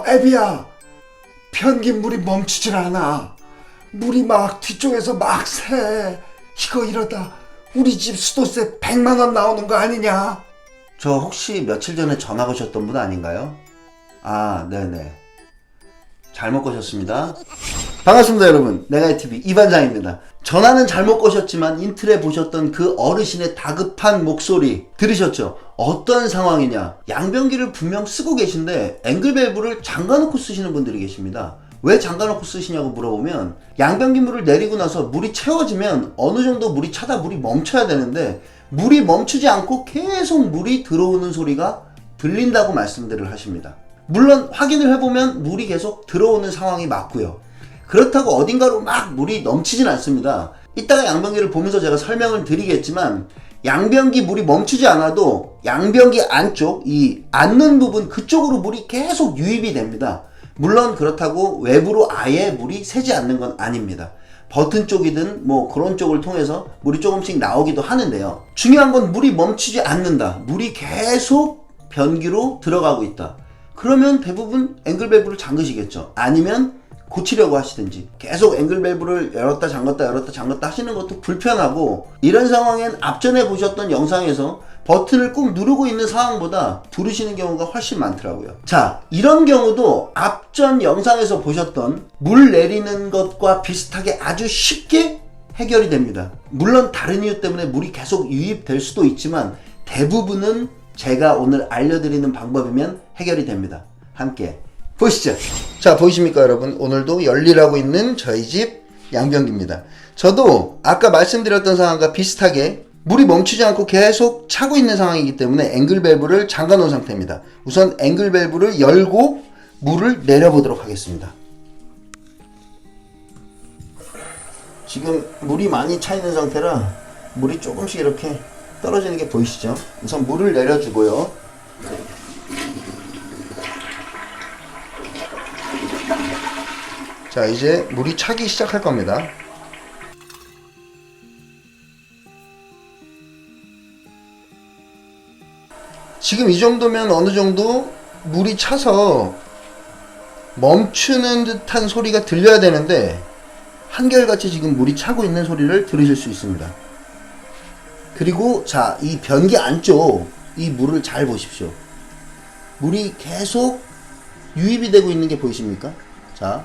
애비야, 변기 물이 멈추질 않아. 물이 막 뒤쪽에서 막 새. 이거 이러다 우리 집 수도세 100만 원 나오는 거 아니냐? 저 혹시 며칠 전에 전화 거셨던 분 아닌가요? 아, 네네. 잘못 거셨습니다. 반갑습니다, 여러분. 내가이TV 이반장입니다. 전화는 잘못 거셨지만 인트레 보셨던 그 어르신의 다급한 목소리 들으셨죠? 어떤 상황이냐? 양변기를 분명 쓰고 계신데 앵글밸브를 잠가놓고 쓰시는 분들이 계십니다. 왜 잠가놓고 쓰시냐고 물어보면 양변기 물을 내리고 나서 물이 채워지면 어느 정도 물이 차다 물이 멈춰야 되는데 물이 멈추지 않고 계속 물이 들어오는 소리가 들린다고 말씀들을 하십니다. 물론 확인을 해보면 물이 계속 들어오는 상황이 맞고요. 그렇다고 어딘가로 막 물이 넘치진 않습니다. 이따가 양변기를 보면서 제가 설명을 드리겠지만 양변기 물이 멈추지 않아도 양변기 안쪽 이 앉는 부분 그쪽으로 물이 계속 유입이 됩니다. 물론 그렇다고 외부로 아예 물이 새지 않는 건 아닙니다. 버튼 쪽이든 뭐 그런 쪽을 통해서 물이 조금씩 나오기도 하는데요. 중요한 건 물이 멈추지 않는다. 물이 계속 변기로 들어가고 있다. 그러면 대부분 앵글밸브를 잠그시겠죠. 아니면 고치려고 하시든지 계속 앵글밸브를 열었다 잠갔다 열었다 잠갔다 하시는 것도 불편하고 이런 상황엔 앞전에 보셨던 영상에서 버튼을 꾹 누르고 있는 상황보다 두르시는 경우가 훨씬 많더라고요. 자, 이런 경우도 앞전 영상에서 보셨던 물 내리는 것과 비슷하게 아주 쉽게 해결이 됩니다. 물론 다른 이유 때문에 물이 계속 유입될 수도 있지만 대부분은 제가 오늘 알려드리는 방법이면 해결이 됩니다. 함께 보시죠. 자, 보이십니까 여러분? 오늘도 열일하고 있는 저희 집 양변기입니다. 저도 아까 말씀드렸던 상황과 비슷하게 물이 멈추지 않고 계속 차고 있는 상황이기 때문에 앵글밸브를 잠가 놓은 상태입니다. 우선 앵글밸브를 열고 물을 내려보도록 하겠습니다. 지금 물이 많이 차 있는 상태라 물이 조금씩 이렇게 떨어지는 게 보이시죠? 우선 물을 내려주고요. 자, 이제 물이 차기 시작할 겁니다. 지금 이 정도면 어느 정도 물이 차서 멈추는 듯한 소리가 들려야 되는데 한결같이 지금 물이 차고 있는 소리를 들으실 수 있습니다. 그리고 자, 이 변기 안쪽 이 물을 잘 보십시오. 물이 계속 유입이 되고 있는 게 보이십니까? 자,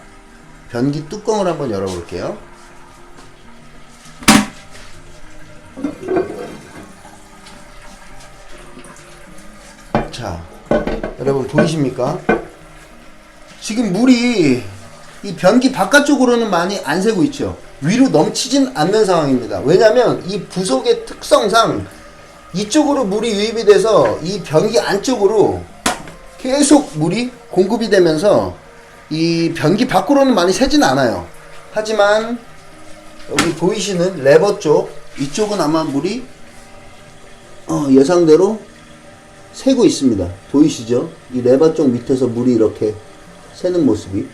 변기 뚜껑을 한번 열어볼게요. 자, 여러분 보이십니까? 지금 물이 이 변기 바깥쪽으로는 많이 안 새고 있죠. 위로 넘치진 않는 상황입니다. 왜냐면 이 부속의 특성상 이쪽으로 물이 유입이 돼서 이 변기 안쪽으로 계속 물이 공급이 되면서 이 변기 밖으로는 많이 새진 않아요. 하지만 여기 보이시는 레버 쪽 이쪽은 아마 물이 예상대로 새고 있습니다. 보이시죠? 이 레버 쪽 밑에서 물이 이렇게 새는 모습이.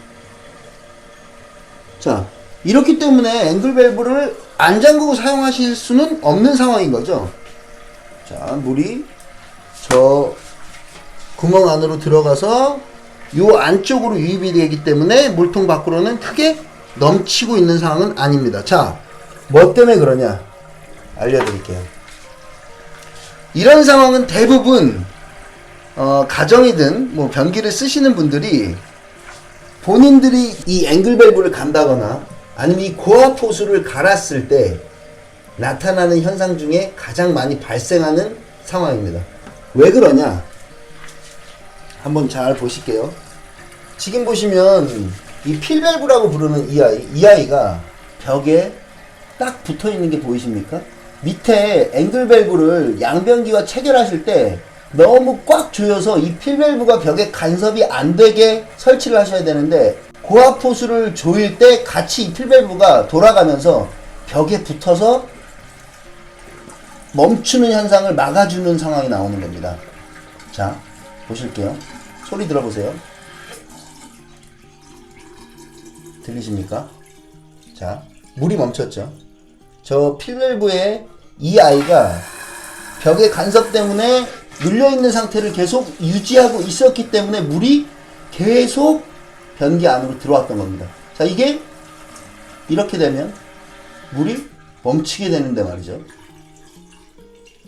자, 이렇기 때문에 앵글밸브를 안 잠그고 사용하실 수는 없는 상황인 거죠. 자, 물이 저 구멍 안으로 들어가서 요 안쪽으로 유입이 되기 때문에 물통 밖으로는 크게 넘치고 있는 상황은 아닙니다. 자, 뭐 때문에 그러냐 알려드릴게요. 이런 상황은 대부분 가정이든 뭐 변기를 쓰시는 분들이 본인들이 이 앵글밸브를 간다거나 아니면 이 고압 호수를 갈았을 때 나타나는 현상 중에 가장 많이 발생하는 상황입니다. 왜 그러냐? 한번 잘 보실게요. 지금 보시면 이 필밸브라고 부르는 이 아이가 벽에 딱 붙어 있는 게 보이십니까? 밑에 앵글밸브를 양변기와 체결하실 때 너무 꽉 조여서 이 필밸브가 벽에 간섭이 안 되게 설치를 하셔야 되는데 고압 호수를 조일 때 같이 이 필밸브가 돌아가면서 벽에 붙어서 멈추는 현상을 막아주는 상황이 나오는 겁니다. 자, 보실게요. 소리 들어보세요. 들리십니까? 자, 물이 멈췄죠. 저 필밸브에 이 아이가 벽의 간섭 때문에 눌려있는 상태를 계속 유지하고 있었기 때문에 물이 계속 변기 안으로 들어왔던 겁니다. 자, 이게 이렇게 되면 물이 멈추게 되는데 말이죠.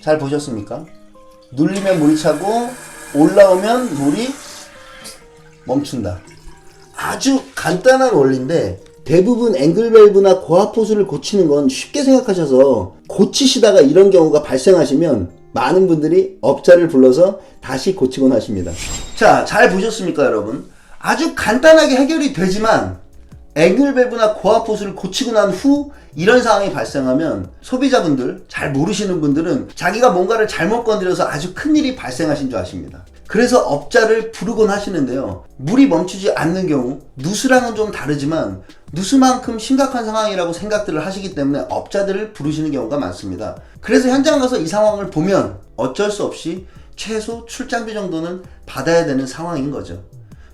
잘 보셨습니까? 눌리면 물이 차고 올라오면 물이 멈춘다. 아주 간단한 원리인데 대부분 앵글밸브나 고압 호스를 고치는 건 쉽게 생각하셔서 고치시다가 이런 경우가 발생하시면 많은 분들이 업자를 불러서 다시 고치곤 하십니다. 자, 잘 보셨습니까, 여러분? 아주 간단하게 해결이 되지만 앵글밸브나 고압 호스를 고치고 난 후 이런 상황이 발생하면 소비자분들, 잘 모르시는 분들은 자기가 뭔가를 잘못 건드려서 아주 큰일이 발생하신 줄 아십니다. 그래서 업자를 부르곤 하시는데요. 물이 멈추지 않는 경우 누수랑은 좀 다르지만 누수만큼 심각한 상황이라고 생각들을 하시기 때문에 업자들을 부르시는 경우가 많습니다. 그래서 현장 가서 이 상황을 보면 어쩔 수 없이 최소 출장비 정도는 받아야 되는 상황인 거죠.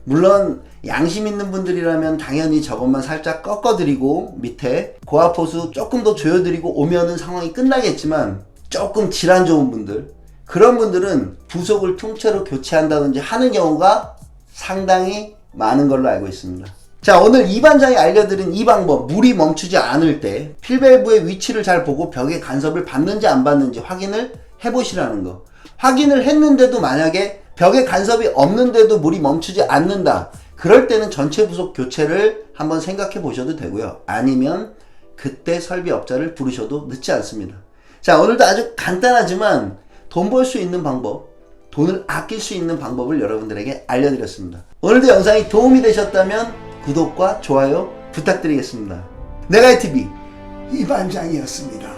물론 양심 있는 분들이라면 당연히 저것만 살짝 꺾어드리고 밑에 고압호수 조금 더 조여드리고 오면은 상황이 끝나겠지만 조금 질환 좋은 분들, 그런 분들은 부속을 통째로 교체한다든지 하는 경우가 상당히 많은 걸로 알고 있습니다. 자, 오늘 이 반장이 알려드린 이 방법, 물이 멈추지 않을 때 필밸브의 위치를 잘 보고 벽에 간섭을 받는지 안 받는지 확인을 해보시라는 거. 확인을 했는데도 만약에 벽에 간섭이 없는데도 물이 멈추지 않는다. 그럴 때는 전체 부속 교체를 한번 생각해 보셔도 되고요. 아니면 그때 설비업자를 부르셔도 늦지 않습니다. 자, 오늘도 아주 간단하지만 돈 벌 수 있는 방법, 돈을 아낄 수 있는 방법을 여러분들에게 알려드렸습니다. 오늘도 영상이 도움이 되셨다면 구독과 좋아요 부탁드리겠습니다. 내가이TV 이반장이었습니다.